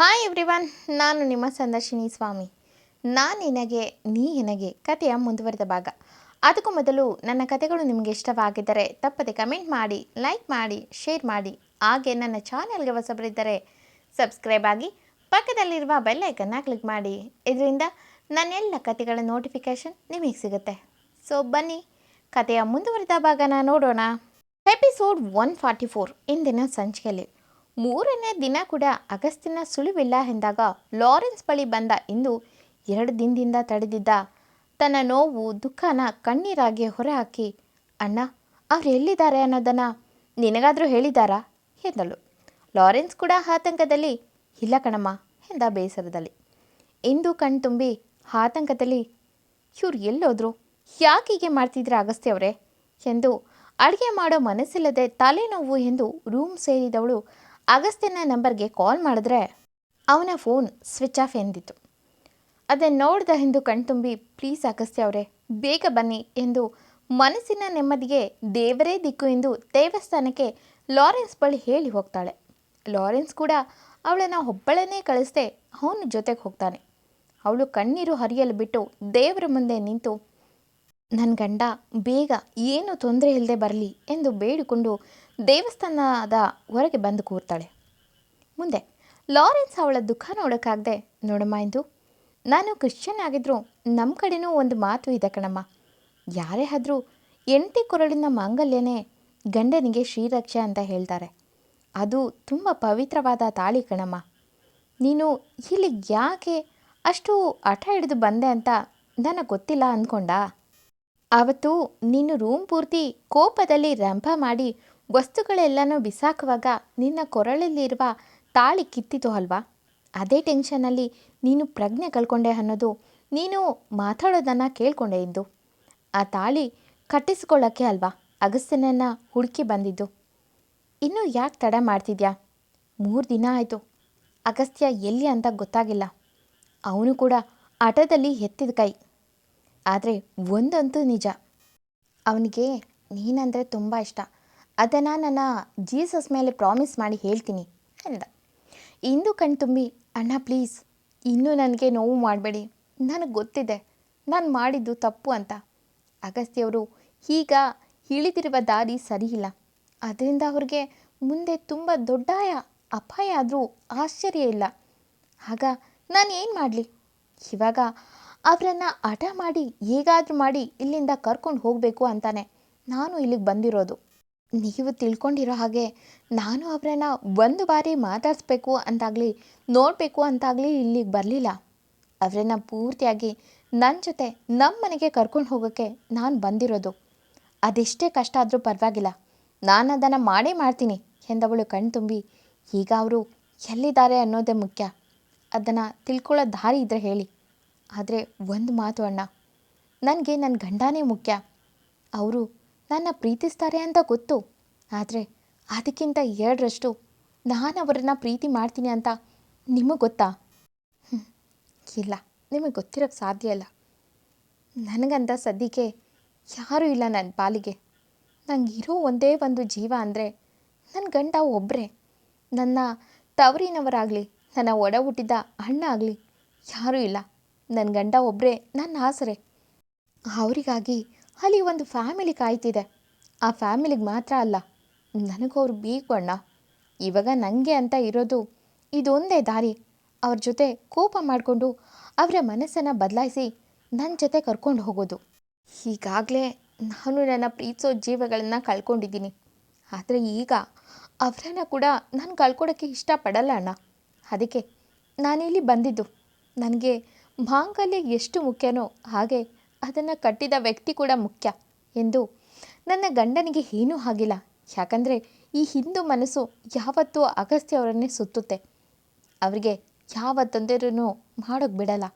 Hi everyone, ನಾನು ನಿಮ್ಮ ಸಂದರ್ಶಿನಿ ಸ್ವಾಮಿ. ನಾನು ನಿನಗೆ ನೀ ನನಗೆ ಕಥೆಯ ಮುಂದುವರೆದ ಭಾಗ. ಅದಕ್ಕೂ ಮೊದಲು ನನ್ನ ಕಥೆಗಳು ನಿಮಗೆ ಇಷ್ಟವಾಗಿದ್ದರೆ ತಪ್ಪದೆ ಕಮೆಂಟ್ ಮಾಡಿ, ಲೈಕ್ ಮಾಡಿ, ಶೇರ್ ಮಾಡಿ. ಹಾಗೆ ನನ್ನ ಚಾನೆಲ್ಗೆ ಹೊಸಬರಿದ್ದರೆ ಸಬ್ಸ್ಕ್ರೈಬ್ ಆಗಿ ಪಕ್ಕದಲ್ಲಿರುವ ಬೆಲ್ ಐಕನ್ನ ಕ್ಲಿಕ್ ಮಾಡಿ. ಇದರಿಂದ ನನ್ನೆಲ್ಲ ಕಥೆಗಳ ನೋಟಿಫಿಕೇಷನ್ ನಿಮಗೆ ಸಿಗುತ್ತೆ. ಸೊ ಬನ್ನಿ, ಕಥೆಯ ಮುಂದುವರೆದ ಭಾಗನ ನೋಡೋಣ. ಎಪಿಸೋಡ್ 144 ಇಂದಿನ ಸಂಚಿಕೆಯಲ್ಲಿ. ಮೂರನೇ ದಿನ ಕೂಡ ಅಗಸ್ತಿನ ಸುಳಿವಿಲ್ಲ ಎಂದಾಗ ಲಾರೆನ್ಸ್ ಬಳಿ ಬಂದ ಇಂದು 2 ದಿನದಿಂದ ತಡೆದಿದ್ದ ತನ್ನ ನೋವು ದುಃಖನ ಕಣ್ಣೀರಾಗಿ ಹೊರಹಾಕಿ, ಅಣ್ಣ ಅವ್ರು ಎಲ್ಲಿದ್ದಾರೆ ಅನ್ನೋದನ್ನು ನಿನಗಾದರೂ ಹೇಳಿದಾರಾ ಎಂದಳು. ಲಾರೆನ್ಸ್ ಕೂಡ ಆತಂಕದಲ್ಲಿ, ಇಲ್ಲ ಕಣಮ್ಮ ಎಂದ ಬೇಸರದಲ್ಲಿ. ಇಂದು ಕಣ್ತುಂಬಿ ಆತಂಕದಲ್ಲಿ, ಇವ್ರು ಎಲ್ಲೋದ್ರು, ಯಾಕೀಗೆ ಮಾಡ್ತಿದ್ರೆ ಅಗಸ್ತ್ಯ ಅವರೇ ಎಂದು ಅಡುಗೆ ಮಾಡೋ ಮನಸ್ಸಿಲ್ಲದೆ ತಲೆನೋವು ಎಂದು ರೂಮ್ ಸೇರಿದವಳು ಅಗಸ್ತ್ಯನ ನಂಬರ್ಗೆ ಕಾಲ್ ಮಾಡಿದ್ರೆ ಅವನ ಫೋನ್ ಸ್ವಿಚ್ ಆಫ್ ಎಂದಿತ್ತು. ಅದನ್ನು ನೋಡ್ದ ಎಂದು ಕಣ್ತುಂಬಿ, ಪ್ಲೀಸ್ ಅಗಸ್ತ್ಯ ಅವರೇ ಬೇಗ ಬನ್ನಿ ಎಂದು ಮನಸ್ಸಿನ ನೆಮ್ಮದಿಗೆ ದೇವರೇ ದಿಕ್ಕು ಎಂದು ದೇವಸ್ಥಾನಕ್ಕೆ ಲಾರೆನ್ಸ್ ಬಳಿ ಹೇಳಿ ಹೋಗ್ತಾಳೆ. ಲಾರೆನ್ಸ್ ಕೂಡ ಅವಳನ್ನು ಒಬ್ಬಳನ್ನೇ ಕಳಿಸ್ದೆ ಅವನ ಜೊತೆಗೆ ಹೋಗ್ತಾನೆ. ಅವಳು ಕಣ್ಣೀರು ಹರಿಯಲು ಬಿಟ್ಟು ದೇವರ ಮುಂದೆ ನಿಂತು, ನನ್ನ ಗಂಡ ಬೇಗ ಏನು ತೊಂದರೆ ಇಲ್ಲದೆ ಬರಲಿ ಎಂದು ಬೇಡಿಕೊಂಡು ದೇವಸ್ಥಾನದ ಹೊರಗೆ ಬಂದು ಕೂರ್ತಾಳೆ. ಮುಂದೆ ಲಾರೆನ್ಸ್ ಅವಳ ದುಃಖ ನೋಡೋಕ್ಕಾಗದೆ, ನೋಡಮ್ಮ ಎಂದು, ನಾನು ಕ್ರಿಶ್ಚಿಯನ್ ಆಗಿದ್ರು ನಮ್ಮ ಕಡೆನೂ ಒಂದು ಮಾತು ಇದೆ ಕಣಮ್ಮ. ಯಾರೇ ಆದರೂ ಹೆಂಡತಿ ಕೊರಳಿನ ಮಾಂಗಲ್ಯನೇ ಗಂಡನಿಗೆ ಶ್ರೀರಕ್ಷೆ ಅಂತ ಹೇಳ್ತಾರೆ. ಅದು ತುಂಬ ಪವಿತ್ರವಾದ ತಾಳಿ ಕಣಮ್ಮ. ನೀನು ಇಲ್ಲಿ ಯಾಕೆ ಅಷ್ಟು ಹಠ ಹಿಡಿದು ಬಂದೆ ಅಂತ ನನಗೆ ಗೊತ್ತಿಲ್ಲ ಅಂದ್ಕೊಂಡಾ? ಆವತ್ತು ನೀನು ರೂಮ್ ಪೂರ್ತಿ ಕೋಪದಲ್ಲಿ ರಂಪ ಮಾಡಿ ವಸ್ತುಗಳೆಲ್ಲನೂ ಬಿಸಾಕುವಾಗ ನಿನ್ನ ಕೊರಳಲ್ಲಿರುವ ತಾಳಿ ಕಿತ್ತಿತು ಅಲ್ವಾ? ಅದೇ ಟೆನ್ಷನಲ್ಲಿ ನೀನು ಪ್ರಜ್ಞೆ ಕಳ್ಕೊಂಡೆ ಅನ್ನೋದು ನೀನು ಮಾತಾಡೋದನ್ನು ಕೇಳ್ಕೊಂಡೆ ಎಂದು. ಆ ತಾಳಿ ಕಟ್ಟಿಸ್ಕೊಳ್ಳೋಕ್ಕೆ ಅಲ್ವಾ ಅಗಸ್ತ್ಯನನ್ನು ಹುಡುಕಿ ಬಂದಿದ್ದು. ಇನ್ನೂ ಯಾಕೆ ತಡ ಮಾಡ್ತಿದ್ಯಾ? 3 ದಿನ ಆಯಿತು. ಅಗಸ್ತ್ಯ ಎಲ್ಲಿ ಅಂತ ಗೊತ್ತಾಗಿಲ್ಲ. ಅವನು ಕೂಡ ಹಠದಲ್ಲಿ ಎತ್ತಿದ ಕೈ. ಆದರೆ ಒಂದಂತೂ ನಿಜ, ಅವನಿಗೆ ನೀನಂದರೆ ತುಂಬ ಇಷ್ಟ. ಅದನ್ನು ನನ್ನ ಜೀಸಸ್ ಮೇಲೆ ಪ್ರಾಮಿಸ್ ಮಾಡಿ ಹೇಳ್ತೀನಿ ಎಂದ. ಇಂದು ಕಣ್ತುಂಬಿ, ಅಣ್ಣ ಪ್ಲೀಸ್ ಇನ್ನೂ ನನಗೆ ನೋವು ಮಾಡಬೇಡಿ. ನನಗೆ ಗೊತ್ತಿದೆ ನಾನು ಮಾಡಿದ್ದು ತಪ್ಪು ಅಂತ. ಅಗಸ್ತ್ಯವರು ಈಗ ಇಳಿದಿರುವ ದಾರಿ ಸರಿಯಿಲ್ಲ. ಅದರಿಂದ ಅವ್ರಿಗೆ ಮುಂದೆ ತುಂಬ ದೊಡ್ಡ ಅಪಾಯ ಆದರೂ ಆಶ್ಚರ್ಯ ಇಲ್ಲ. ಆಗ ನಾನು ಏನು ಮಾಡಲಿ? ಇವಾಗ ಅವರನ್ನು ಹಠ ಮಾಡಿ ಹೇಗಾದರೂ ಮಾಡಿ ಇಲ್ಲಿಂದ ಕರ್ಕೊಂಡು ಹೋಗಬೇಕು ಅಂತಾನೆ ನಾನು ಇಲ್ಲಿಗೆ ಬಂದಿರೋದು. ನೀವು ತಿಳ್ಕೊಂಡಿರೋ ಹಾಗೆ ನಾನು ಅವರನ್ನು ಒಂದು ಬಾರಿ ಮಾತಾಡಿಸ್ಬೇಕು ಅಂತಾಗಲಿ ನೋಡಬೇಕು ಅಂತಾಗಲಿ ಇಲ್ಲಿಗೆ ಬರಲಿಲ್ಲ. ಅವರನ್ನು ಪೂರ್ತಿಯಾಗಿ ನನ್ನ ಜೊತೆ ನಮ್ಮ ಮನೆಗೆ ಕರ್ಕೊಂಡು ಹೋಗೋಕ್ಕೆ ನಾನು ಬಂದಿರೋದು. ಅದೆಷ್ಟೇ ಕಷ್ಟ ಆದರೂ ಪರವಾಗಿಲ್ಲ, ನಾನು ಅದನ್ನು ಮಾಡೇ ಮಾಡ್ತೀನಿ ಎಂದವಳು ಕಣ್ತುಂಬಿ, ಈಗ ಅವರು ಎಲ್ಲಿದ್ದಾರೆ ಅನ್ನೋದೇ ಮುಖ್ಯ. ಅದನ್ನು ತಿಳ್ಕೊಳ್ಳೋ ದಾರಿ ಇದ್ದರೆ ಹೇಳಿ. ಆದರೆ ಒಂದು ಮಾತು ಅಣ್ಣ, ನನಗೆ ನನ್ನ ಗಂಡನೇ ಮುಖ್ಯ. ಅವರು ನನ್ನ ಪ್ರೀತಿಸ್ತಾರೆ ಅಂತ ಗೊತ್ತು. ಆದರೆ ಅದಕ್ಕಿಂತ 2ರಷ್ಟು ನಾನು ಅವರನ್ನು ಪ್ರೀತಿ ಮಾಡ್ತೀನಿ ಅಂತ ನಿಮಗೆ ಗೊತ್ತಾ? ಇಲ್ಲ, ನಿಮಗೆ ಗೊತ್ತಿರೋಕ್ಕೆ ಸಾಧ್ಯ ಇಲ್ಲ. ನನಗಂತ ಸದ್ಯಕ್ಕೆ ಯಾರೂ ಇಲ್ಲ ನನ್ನ ಪಾಲಿಗೆ. ನನಗಿರೋ ಒಂದೇ ಒಂದು ಜೀವ ಅಂದರೆ ನನ್ನ ಗಂಡ ಒಬ್ಬರೇ. ನನ್ನ ತವರಿನವರಾಗಲಿ ನನ್ನ ಒಡ ಹುಟ್ಟಿದ ಅಣ್ಣ ಆಗಲಿ ಯಾರೂ ಇಲ್ಲ. ನನ್ನ ಗಂಡ ಒಬ್ಬರೇ ನನ್ನ ಆಸರೆ. ಅವರಿಗಾಗಿ ಅಲ್ಲಿ ಒಂದು ಫ್ಯಾಮಿಲಿ ಕಾಯ್ತಿದೆ. ಆ ಫ್ಯಾಮಿಲಿಗೆ ಮಾತ್ರ ಅಲ್ಲ, ನನಗವ್ರು ಬೇಕು ಅಣ್ಣ. ಇವಾಗ ನನಗೆ ಅಂತ ಇರೋದು ಇದೊಂದೇ ದಾರಿ. ಅವ್ರ ಜೊತೆ ಕೋಪ ಮಾಡಿಕೊಂಡು ಅವರ ಮನಸ್ಸನ್ನು ಬದಲಾಯಿಸಿ ನನ್ನ ಜೊತೆ ಕರ್ಕೊಂಡು ಹೋಗೋದು. ಈಗಾಗಲೇ ನಾನು ನನ್ನ ಪ್ರೀತಿಸೋ ಜೀವಗಳನ್ನು ಕಳ್ಕೊಂಡಿದ್ದೀನಿ. ಆದರೆ ಈಗ ಅವರನ್ನು ಕೂಡ ನಾನು ಕಳ್ಕೊಡೋಕ್ಕೆ ಇಷ್ಟಪಡಲ್ಲ ಅಣ್ಣ. ಅದಕ್ಕೆ ನಾನಿಲ್ಲಿ ಬಂದಿದ್ದು. ನನಗೆ ಮಾಂಗಲ್ಯ ಎಷ್ಟು ಮುಖ್ಯನೋ ಹಾಗೆ ಅದನ್ನು ಕಟ್ಟಿದ ವ್ಯಕ್ತಿ ಕೂಡ ಮುಖ್ಯ ಎಂದು. ನನ್ನ ಗಂಡನಿಗೆ ಏನೂ ಆಗಿಲ್ಲ, ಯಾಕಂದರೆ ಈ ಹಿಂದೂ ಮನಸ್ಸು ಯಾವತ್ತೂ ಅಗಸ್ತ್ಯ ಅವರನ್ನೇ ಸುತ್ತುತ್ತೆ. ಅವರಿಗೆ ಯಾವ ತೊಂದರೆನೂ ಮಾಡೋಕ್ಕೆ ಬಿಡಲ್ಲ.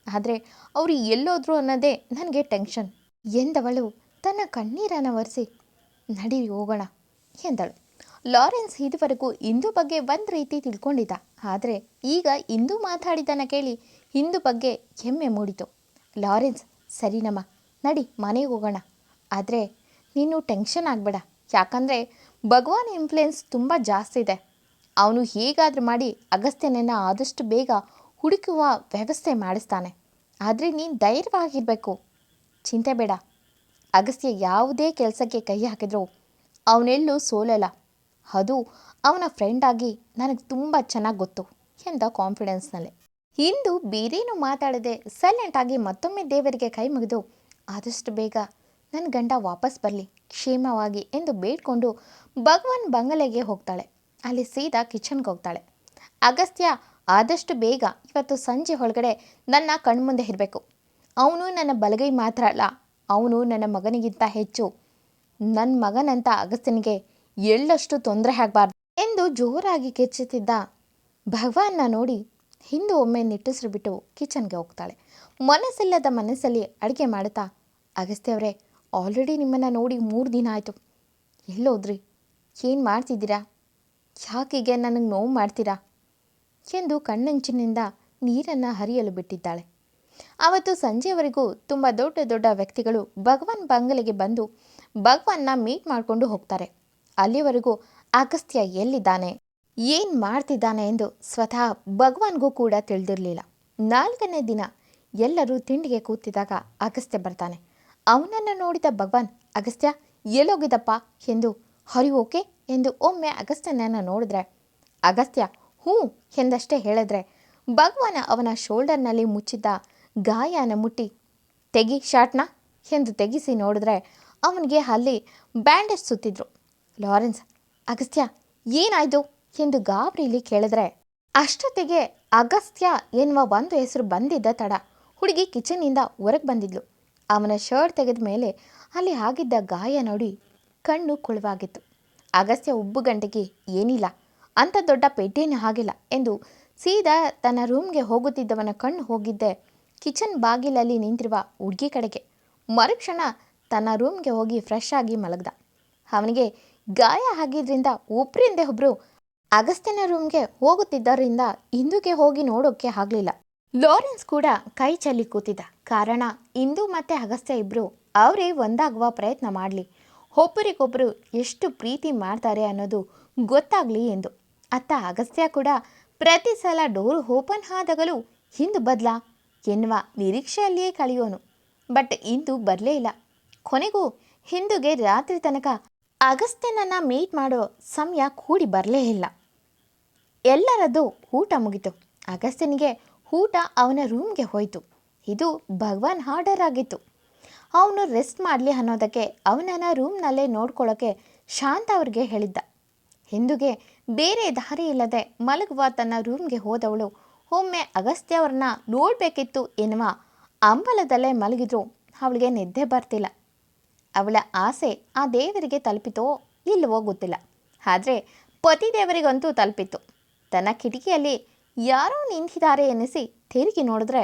ಆದರೆ ಅವರು ಎಲ್ಲೋದ್ರು ಅನ್ನೋದೇ ನನಗೆ ಟೆನ್ಷನ್ ಎಂದವಳು ತನ್ನ ಕಣ್ಣೀರನ್ನು ಒರೆಸಿ, ನಡಿ ಹೋಗೋಣ ಎಂದಳು. ಲಾರೆನ್ಸ್ ಇದುವರೆಗೂ ಇಂದು ಬಗ್ಗೆ ಒಂದು ರೀತಿ ತಿಳ್ಕೊಂಡಿದ್ದ. ಆದರೆ ಈಗ ಇಂದು ಮಾತಾಡಿದ್ದನ್ನು ಕೇಳಿ ಇಂದು ಬಗ್ಗೆ ಹೆಮ್ಮೆ ಮೂಡಿತು. ಲಾರೆನ್ಸ್, ಸರಿನಮ್ಮ, ನಡಿ ಮನೆಗೆ ಹೋಗೋಣ. ಆದರೆ ನೀನು ಟೆನ್ಷನ್ ಆಗಬೇಡ, ಯಾಕಂದರೆ ಭಗವಾನ್ ಇನ್ಫ್ಲುಯೆನ್ಸ್ ತುಂಬ ಜಾಸ್ತಿ ಇದೆ. ಅವನು ಹೇಗಾದರೂ ಮಾಡಿ ಅಗಸ್ತ್ಯನನ್ನು ಆದಷ್ಟು ಬೇಗ ಹುಡುಕುವ ವ್ಯವಸ್ಥೆ ಮಾಡಿಸ್ತಾನೆ. ಆದರೆ ನೀನು ಧೈರ್ಯವಾಗಿರಬೇಕು, ಚಿಂತೆ ಬೇಡ. ಅಗಸ್ತ್ಯ ಯಾವುದೇ ಕೆಲಸಕ್ಕೆ ಕೈ ಹಾಕಿದ್ರೂ ಅವನೆಲ್ಲೂ ಸೋಲಲ್ಲ. ಅದು ಅವನ ಫ್ರೆಂಡಾಗಿ ನನಗೆ ತುಂಬ ಚೆನ್ನಾಗಿ ಗೊತ್ತು ಎಂದ ಕಾನ್ಫಿಡೆನ್ಸ್ನಲ್ಲೇ. ಇಂದು ಬೇರೇನು ಮಾತಾಡದೆ ಸೈಲೆಂಟಾಗಿ ಮತ್ತೊಮ್ಮೆ ದೇವರಿಗೆ ಕೈ ಮುಗಿದು ಆದಷ್ಟು ಬೇಗ ನನ್ನ ಗಂಡ ವಾಪಸ್ ಬರಲಿ ಕ್ಷೇಮವಾಗಿ ಎಂದು ಬೇಡ್ಕೊಂಡು ಭಗವಾನ್ ಬಂಗಲೆಗೆ ಹೋಗ್ತಾಳೆ. ಅಲ್ಲಿ ಸೀದಾ ಕಿಚನ್ಗೆ ಹೋಗ್ತಾಳೆ. ಅಗಸ್ತ್ಯ ಆದಷ್ಟು ಬೇಗ ಇವತ್ತು ಸಂಜೆ ಒಳಗಡೆ ನನ್ನ ಕಣ್ಮುಂದೆ ಇರಬೇಕು. ಅವನು ನನ್ನ ಬಲಗೈ ಮಾತ್ರ ಅಲ್ಲ, ಅವನು ನನ್ನ ಮಗನಿಗಿಂತ ಹೆಚ್ಚು. ನನ್ನ ಮಗನಂತ ಅಗಸ್ತ್ಯನಿಗೆ ಎಳ್ಳಷ್ಟು ತೊಂದರೆ ಆಗಬಾರ್ದು ಎಂದು ಜೋರಾಗಿ ಕಿಚ್ಚುತ್ತಿದ್ದ ಭಗವಾನ್ನ ನೋಡಿ ಹಿಂದೂ ಒಮ್ಮೆ ನಿಟ್ಟುಸಿರು ಬಿಟ್ಟು ಕಿಚನ್ಗೆ ಹೋಗ್ತಾಳೆ. ಮನಸ್ಸಿಲ್ಲದ ಮನಸ್ಸಲ್ಲಿ ಅಡುಗೆ ಮಾಡುತ್ತಾ, ಅಗಸ್ತ್ಯ ಅವರೇ, ಆಲ್ರೆಡಿ ನಿಮ್ಮನ್ನು ನೋಡಿ 3 ದಿನ ಆಯಿತು. ಎಲ್ಲೋದ್ರಿ? ಏನು ಮಾಡ್ತಿದ್ದೀರಾ? ಯಾಕೀಗೆ ನನಗೆ ನೋವು ಮಾಡ್ತೀರಾ ಎಂದು ಕಣ್ಣಂಚಿನಿಂದ ನೀರನ್ನು ಹರಿಯಲು ಬಿಟ್ಟಿದ್ದಾಳೆ. ಆವತ್ತು ಸಂಜೆವರೆಗೂ ತುಂಬ ದೊಡ್ಡ ದೊಡ್ಡ ವ್ಯಕ್ತಿಗಳು ಭಗವಾನ್ ಬಂಗಲೆಗೆ ಬಂದು ಭಗವಾನ್ನ ಮೀಟ್ ಮಾಡಿಕೊಂಡು ಹೋಗ್ತಾರೆ. ಅಲ್ಲಿವರೆಗೂ ಅಗಸ್ತ್ಯ ಎಲ್ಲಿದ್ದಾನೆ, ಏನು ಮಾಡ್ತಿದ್ದಾನೆ ಎಂದು ಸ್ವತಃ ಭಗವಾನ್ಗೂ ಕೂಡ ತಿಳಿದಿರಲಿಲ್ಲ. 4ನೇ ದಿನ ಎಲ್ಲರೂ ತಿಂಡಿಗೆ ಕೂತಿದ್ದಾಗ ಅಗಸ್ತ್ಯ ಬರ್ತಾನೆ. ಅವನನ್ನು ನೋಡಿದ ಭಗವಾನ್, ಅಗಸ್ತ್ಯ ಎಲ್ಲೋಗಿದ್ದಪ್ಪ ಎಂದು, ಹರಿ ಓಕೆ ಎಂದು ಒಮ್ಮೆ ಅಗಸ್ತ್ಯನನ್ನು ನೋಡಿದ್ರೆ ಅಗಸ್ತ್ಯ ಹ್ಞೂ ಎಂದಷ್ಟೇ ಹೇಳಿದ್ರೆ ಭಗವಾನ ಅವನ ಶೋಲ್ಡರ್ನಲ್ಲಿ ಮುಚ್ಚಿದ್ದ ಗಾಯನ ಮುಟ್ಟಿ, ತೆಗಿ ಶಾರ್ಟ್ನ ಎಂದು ತೆಗಿಸಿ ನೋಡಿದ್ರೆ ಅವನಿಗೆ ಅಲ್ಲಿ ಬ್ಯಾಂಡೇಜ್ ಸುತ್ತಿದ್ರು. ಲಾರೆನ್ಸ್, ಅಗಸ್ತ್ಯ ಏನಾಯ್ತು ಎಂದು ಗಾಬರಿಲಿ ಕೇಳಿದ್ರೆ ಅಷ್ಟೊತ್ತಿಗೆ ಅಗಸ್ತ್ಯ ಎನ್ನುವ ಒಂದು ಹೆಸರು ಬಂದಿದ್ದ ತಡ ಹುಡುಗಿ ಕಿಚನ್ನಿಂದ ಹೊರಗೆ ಬಂದಿದ್ಲು. ಅವನ ಶರ್ಟ್ ತೆಗೆದ ಮೇಲೆ ಅಲ್ಲಿ ಆಗಿದ್ದ ಗಾಯ ನೋಡಿ ಕಣ್ಣು ಕುಳುವಾಗಿತ್ತು. ಅಗಸ್ತ್ಯ ಉಬ್ಬುಗಂಟಿಗೆ ಏನಿಲ್ಲ, ಅಂಥ ದೊಡ್ಡ ಪೆಟ್ಟೇನೂ ಆಗಿಲ್ಲ ಎಂದು ಸೀದಾ ತನ್ನ ರೂಮ್ಗೆ ಹೋಗುತ್ತಿದ್ದವನ ಕಣ್ಣು ಹೋಗಿದ್ದೆ ಕಿಚನ್ ಬಾಗಿಲಲ್ಲಿ ನಿಂತಿರುವ ಹುಡುಗಿ ಕಡೆಗೆ. ಮರುಕ್ಷಣ ತನ್ನ ರೂಮ್ಗೆ ಹೋಗಿ ಫ್ರೆಶ್ ಆಗಿ ಮಲಗ್ದ. ಅವನಿಗೆ ಗಾಯ ಆಗಿದ್ರಿಂದ ಒಬ್ಬರಿಂದೆ ಒಬ್ಬರು ಅಗಸ್ತ್ಯನ ರೂಮ್ಗೆ ಹೋಗುತ್ತಿದ್ದರಿಂದ ಇಂದುಗೆ ಹೋಗಿ ನೋಡೋಕ್ಕೆ ಆಗಲಿಲ್ಲ. ಲಾರೆನ್ಸ್ ಕೂಡ ಕೈ ಚೆಲ್ಲಿ ಕೂತಿದ್ದ. ಕಾರಣ ಇಂದು ಮತ್ತು ಅಗಸ್ತ್ಯ ಇಬ್ಬರು ಅವರೇ ಒಂದಾಗುವ ಪ್ರಯತ್ನ ಮಾಡಲಿ, ಒಬ್ಬರಿಗೊಬ್ಬರು ಎಷ್ಟು ಪ್ರೀತಿ ಮಾಡ್ತಾರೆ ಅನ್ನೋದು ಗೊತ್ತಾಗಲಿ ಎಂದು. ಅತ್ತ ಅಗಸ್ತ್ಯ ಕೂಡ ಪ್ರತಿ ಸಲ ಡೋರ್ ಓಪನ್ ಆದಾಗಲೂ ಹಿಂದು ಬದಲಾ ಎನ್ನುವ ನಿರೀಕ್ಷೆಯಲ್ಲಿಯೇ ಕಳೆಯೋನು. ಬಟ್ ಇಂದು ಬರಲೇ ಇಲ್ಲ. ಕೊನೆಗೂ ಹಿಂದುಗೆ ರಾತ್ರಿ ತನಕ ಅಗಸ್ತ್ಯನನ್ನು ಮೀಟ್ ಮಾಡೋ ಸಮಯ ಕೂಡಿ ಬರಲೇ ಇಲ್ಲ. ಎಲ್ಲರದ್ದು ಊಟ ಮುಗಿತು. ಅಗಸ್ತ್ಯನಿಗೆ ಊಟ ಅವನ ರೂಮ್ಗೆ ಹೋಯಿತು. ಇದು ಭಗವಾನ್ ಆರ್ಡರ್ ಆಗಿತ್ತು. ಅವನು ರೆಸ್ಟ್ ಮಾಡಲಿ ಅನ್ನೋದಕ್ಕೆ ಅವನನ್ನು ರೂಮ್ನಲ್ಲೇ ನೋಡ್ಕೊಳ್ಳೋಕ್ಕೆ ಶಾಂತ ಅವ್ರಿಗೆ ಹೇಳಿದ್ದ. ಹಿಂದುಗೆ ಬೇರೆ ದಾರಿ ಇಲ್ಲದೆ ಮಲಗುವ ತನ್ನ ರೂಮ್ಗೆ ಹೋದವಳು ಒಮ್ಮೆ ಅಗಸ್ತ್ಯ ಅವ್ರನ್ನ ನೋಡಬೇಕಿತ್ತು ಎನ್ನುವ ಅಂಬಲದಲ್ಲೇ ಮಲಗಿದ್ರು ಅವಳಿಗೆ ನಿದ್ದೆ ಬರ್ತಿಲ್ಲ. ಅವಳ ಆಸೆ ಆ ದೇವರಿಗೆ ತಲುಪಿತೋ ಇಲ್ಲವೋ ಗೊತ್ತಿಲ್ಲ. ಆದರೆ ಪತಿದೇವರಿಗಂತೂ ತಲುಪಿತ್ತು. ತನ್ನ ಕಿಟಕಿಯಲ್ಲಿ ಯಾರೋ ನಿಂತಿದ್ದಾರೆ ಎನ್ನಿಸಿ ತಿರುಗಿ ನೋಡಿದ್ರೆ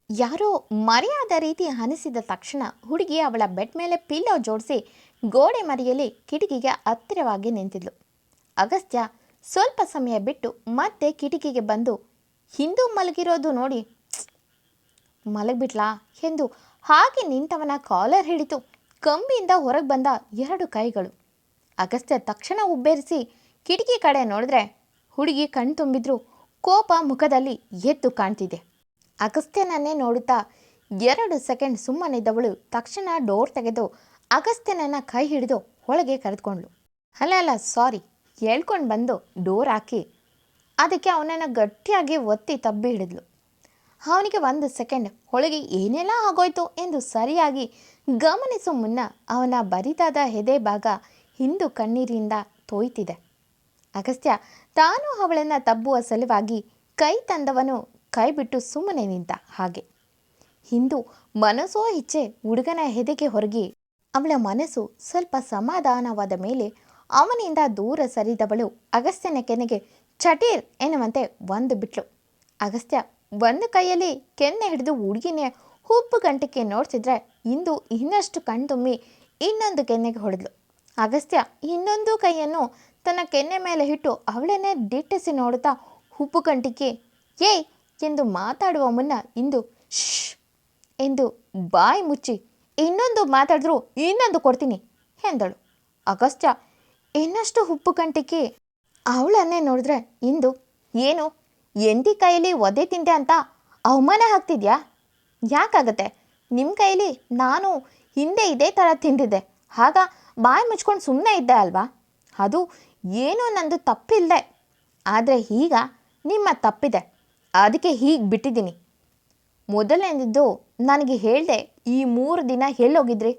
ಯಾರೋ ಮರೆಯಾದ ರೀತಿ ಅನಿಸಿದ ತಕ್ಷಣ ಹುಡುಗಿ ಅವಳ ಬೆಡ್ ಮೇಲೆ ಪಿಲ್ಲೋ ಜೋಡಿಸಿ ಗೋಡೆ ಮರೆಯಲ್ಲಿ ಕಿಟಕಿಗೆ ಹತ್ತಿರವಾಗಿ ನಿಂತಿದ್ಲು. ಅಗಸ್ತ್ಯ ಸ್ವಲ್ಪ ಸಮಯ ಬಿಟ್ಟು ಮತ್ತೆ ಕಿಟಕಿಗೆ ಬಂದು ಹಿಂದೂ ಮಲಗಿರೋದು ನೋಡಿ ಮಲಗಿಬಿಟ್ಲಾ ಎಂದು ಹಾಗೆ ನಿಂತವನ ಕಾಲರ್ ಹಿಡಿತು ಕಂಬಿಯಿಂದ ಹೊರಗೆ ಬಂದ 2 ಕೈಗಳು. ಅಗಸ್ತ್ಯ ತಕ್ಷಣ ಉಬ್ಬೇರಿಸಿ ಕಿಟಕಿ ಕಡೆ ನೋಡಿದ್ರೆ ಹುಡುಗಿ ಕಣ್ತುಂಬಿದ್ರು ಕೋಪ ಮುಖದಲ್ಲಿ ಎದ್ದು ಕಾಣ್ತಿದೆ. ಅಗಸ್ತ್ಯನನ್ನೇ ನೋಡುತ್ತಾ 2 ಸೆಕೆಂಡ್ ಸುಮ್ಮನಿದ್ದವಳು ತಕ್ಷಣ ಡೋರ್ ತೆಗೆದು ಅಗಸ್ತ್ಯನನ್ನು ಕೈ ಹಿಡಿದು ಒಳಗೆ ಕರೆದುಕೊಂಡ್ಳು. ಅಲ್ಲ ಸಾರಿ ಹೇಳ್ಕೊಂಡು ಬಂದು ಡೋರ್ ಹಾಕಿ ಅದಕ್ಕೆ ಅವನನ್ನು ಗಟ್ಟಿಯಾಗಿ ಒತ್ತಿ ತಬ್ಬಿ ಹಿಡಿದ್ಲು. ಅವನಿಗೆ 1 ಸೆಕೆಂಡ್ ಒಳಗೆ ಏನೆಲ್ಲ ಆಗೋಯ್ತು ಎಂದು ಸರಿಯಾಗಿ ಗಮನಿಸೋ ಮುನ್ನ ಅವನ ಬರಿದಾದ ಎದೆ ಭಾಗ ಹಿಂದು ಕಣ್ಣೀರಿಂದ ತೋಯ್ತಿದೆ. ಅಗಸ್ತ್ಯ ತಾನು ಅವಳನ್ನು ತಬ್ಬುವ ಸಲುವಾಗಿ ಕೈ ತಂದವನು ಕೈ ಬಿಟ್ಟು ಸುಮ್ಮನೆ ನಿಂತ. ಹಾಗೆ ಹಿಂದು ಮನಸ್ಸೋ ಇಚ್ಛೆ ಹುಡುಗನ ಎದೆಗೆ ಹೊರಗಿ ಅವಳ ಮನಸ್ಸು ಸ್ವಲ್ಪ ಸಮಾಧಾನವಾದ ಮೇಲೆ ಅವನಿಂದ ದೂರ ಸರಿದವಳು ಅಗಸ್ತ್ಯನ ಕೆನ್ನೆಗೆ ಚಟೀರ್ ಎನ್ನುವಂತೆ ಒಂದು ಬಿಟ್ಲು. ಅಗಸ್ತ್ಯ ಒಂದು ಕೈಯಲ್ಲಿ ಕೆನ್ನೆ ಹಿಡಿದು ಹುಡುಗಿನೇ ಉಪ್ಪು ಗಂಟಕ್ಕೆ ನೋಡ್ತಿದ್ರೆ ಇಂದು ಇನ್ನಷ್ಟು ಕಣ್ತುಂಬಿ ಇನ್ನೊಂದು ಕೆನ್ನೆಗೆ ಹೊಡೆದ್ಲು. ಅಗಸ್ತ್ಯ ಇನ್ನೊಂದು ಕೈಯನ್ನು ತನ್ನ ಕೆನ್ನೆ ಮೇಲೆ ಇಟ್ಟು ಅವಳನ್ನೇ ದಿಟ್ಟಿಸಿ ನೋಡುತ್ತಾ ಉಪ್ಪು ಗಂಟಿಕೆ ಏಯ್ ಎಂದು ಮಾತಾಡುವ ಮುನ್ನ ಇಂದು ಶ್ ಎಂದು ಬಾಯಿ ಮುಚ್ಚಿ ಇನ್ನೊಂದು ಮಾತಾಡಿದ್ರು ಇನ್ನೊಂದು ಕೊಡ್ತೀನಿ ಎಂದಳು. ಅಗಸ್ತ್ಯ ಇನ್ನಷ್ಟು ಉಪ್ಪು ಗಂಟಿಕೆ ಅವಳನ್ನೇ ನೋಡಿದ್ರೆ ಇಂದು ಏನು ಎಂಟಿ ಕೈಯಲ್ಲಿ ಒದೆ ತಿಂದೆ ಅಂತ ಅವಮಾನ ಆಗ್ತಿದ್ಯಾ? ಯಾಕಾಗತ್ತೆ? ನಿಮ್ಮ ಕೈಲಿ ನಾನು ಹಿಂದೆ ಇದೇ ಥರ ತಿಂದಿದ್ದೆ, ಆಗ ಬಾಯಿ ಮುಚ್ಕೊಂಡು ಸುಮ್ಮನೆ ಇದ್ದೆ ಅಲ್ವಾ? ಅದು ಏನೂ ನಂದು ತಪ್ಪಿಲ್ಲದೆ. ಆದರೆ ಈಗ ನಿಮ್ಮ ತಪ್ಪಿದೆ, ಅದಕ್ಕೆ ಹೀಗೆ ಬಿಟ್ಟಿದ್ದೀನಿ. ಮೊದಲನೇದು ನನಗೆ ಹೇಳಿದೆ ಈ 3 ದಿನ ಎಲ್ಲೋಗಿದ್ರಿ?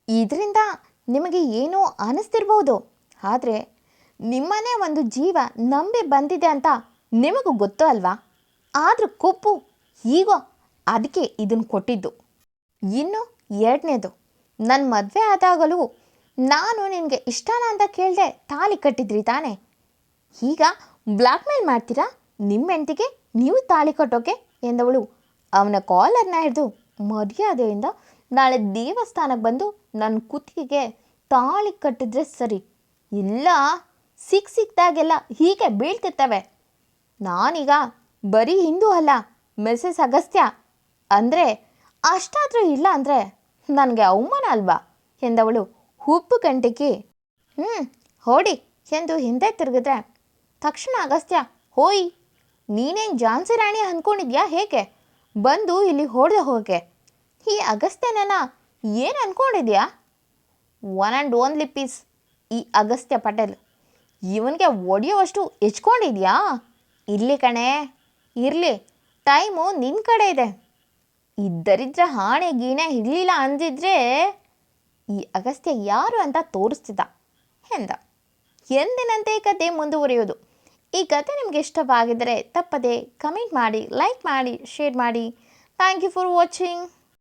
ಇದರಿಂದ ನಿಮಗೆ ಏನೋ ಅನ್ನಿಸ್ತಿರ್ಬೋದು, ಆದರೆ ನಿಮ್ಮನೇ ಒಂದು ಜೀವ ನಂಬಿ ಬಂದಿದೆ ಅಂತ ನಿಮಗೂ ಗೊತ್ತು ಅಲ್ವಾ? ಆದರೂ ಕೊಪ್ಪು ಈಗೋ ಅದಕ್ಕೆ ಇದನ್ನು ಕೊಟ್ಟಿದ್ದು. ಇನ್ನು ಎರಡನೇದು, ನನ್ನ ಮದುವೆ ಆದಾಗಲೂ ನಾನು ನಿನಗೆ ಇಷ್ಟನಾ ಅಂತ ಕೇಳಿದೆ ತಾಳಿ ಕಟ್ಟಿದ್ರಿ ತಾನೇ? ಈಗ ಬ್ಲ್ಯಾಕ್ ಮೇಲ್ ಮಾಡ್ತೀರಾ ನಿಮ್ಮ ಹೆಂಡತಿಗೆ ನೀವು ತಾಳಿ ಕಟ್ಟೋಕೆ ಎಂದವಳು ಅವನ ಕಾಲರ್ನ ಹಿಡಿದು ಮರ್ಯಾದೆಯಿಂದ ನಾಳೆ ದೇವಸ್ಥಾನಕ್ಕೆ ಬಂದು ನನ್ನ ಕುತ್ತಿಗೆಗೆ ತಾಳಿ ಕಟ್ಟಿದ್ರೆ ಸರಿ, ಇಲ್ಲ ಸಿಕ್ಕಿದಾಗೆಲ್ಲ ಹೀಗೆ ಬೀಳ್ತಿರ್ತವೆ. ನಾನೀಗ ಬರೀ ಹಿಂದೂ ಅಲ್ಲ, ಮಿಸಸ್ ಅಗಸ್ತ್ಯ ಅಂದರೆ ಅಷ್ಟಾದರೂ ಇಲ್ಲ ಅಂದರೆ ನನಗೆ ಅವಮಾನ ಅಲ್ವಾ ಎಂದವಳು ಉಪ್ಪು ಗಂಟಿಗೆ ಹೊಡಿ ಎಂದು ಹಿಂದೆ ತಿರುಗಿದ್ರೆ ತಕ್ಷಣ ಅಗಸ್ತ್ಯ, ಹೋಯ್ ನೀನೇನು ಝಾನ್ಸಿ ರಾಣಿ ಅಂದ್ಕೊಂಡಿದ್ಯಾ ಹೇಗೆ? ಬಂದು ಇಲ್ಲಿ ಹೊಡೆದು ಹೋಗೆ. ಈ ಅಗಸ್ತ್ಯನ ಏನು ಅಂದ್ಕೊಂಡಿದ್ಯಾ? ಒನ್ ಆ್ಯಂಡ್ ಓನ್ಲಿ ಪೀಸ್ ಈ ಅಗಸ್ತ್ಯ ಪಟೇಲ್. ಇವನಿಗೆ ಒಡೆಯೋವಷ್ಟು ಹೆಚ್ಕೊಂಡಿದ್ಯಾ? ಇರಲಿ ಕಣೆ, ಇರಲಿ, ಟೈಮು ನಿನ್ನ ಕಡೆ ಇದೆ. ಇದ್ದರಿದ್ರೆ ಹಾಣೆ ಗೀಣೆ ಇರಲಿಲ್ಲ ಅಂದಿದ್ರೆ ಈ ಅಗಸ್ತ್ಯ ಯಾರು ಅಂತ ತೋರಿಸ್ತಿದ್ದ ಎಂದ. ಎಂದಿನಂತೆ ಕತೆ ಮುಂದುವರಿಯೋದು. ಈ ಕತೆ ನಿಮಗೆ ಇಷ್ಟವಾಗಿದ್ದರೆ ತಪ್ಪದೆ ಕಮೆಂಟ್ ಮಾಡಿ, ಲೈಕ್ ಮಾಡಿ, ಶೇರ್ ಮಾಡಿ. Thank you for watching.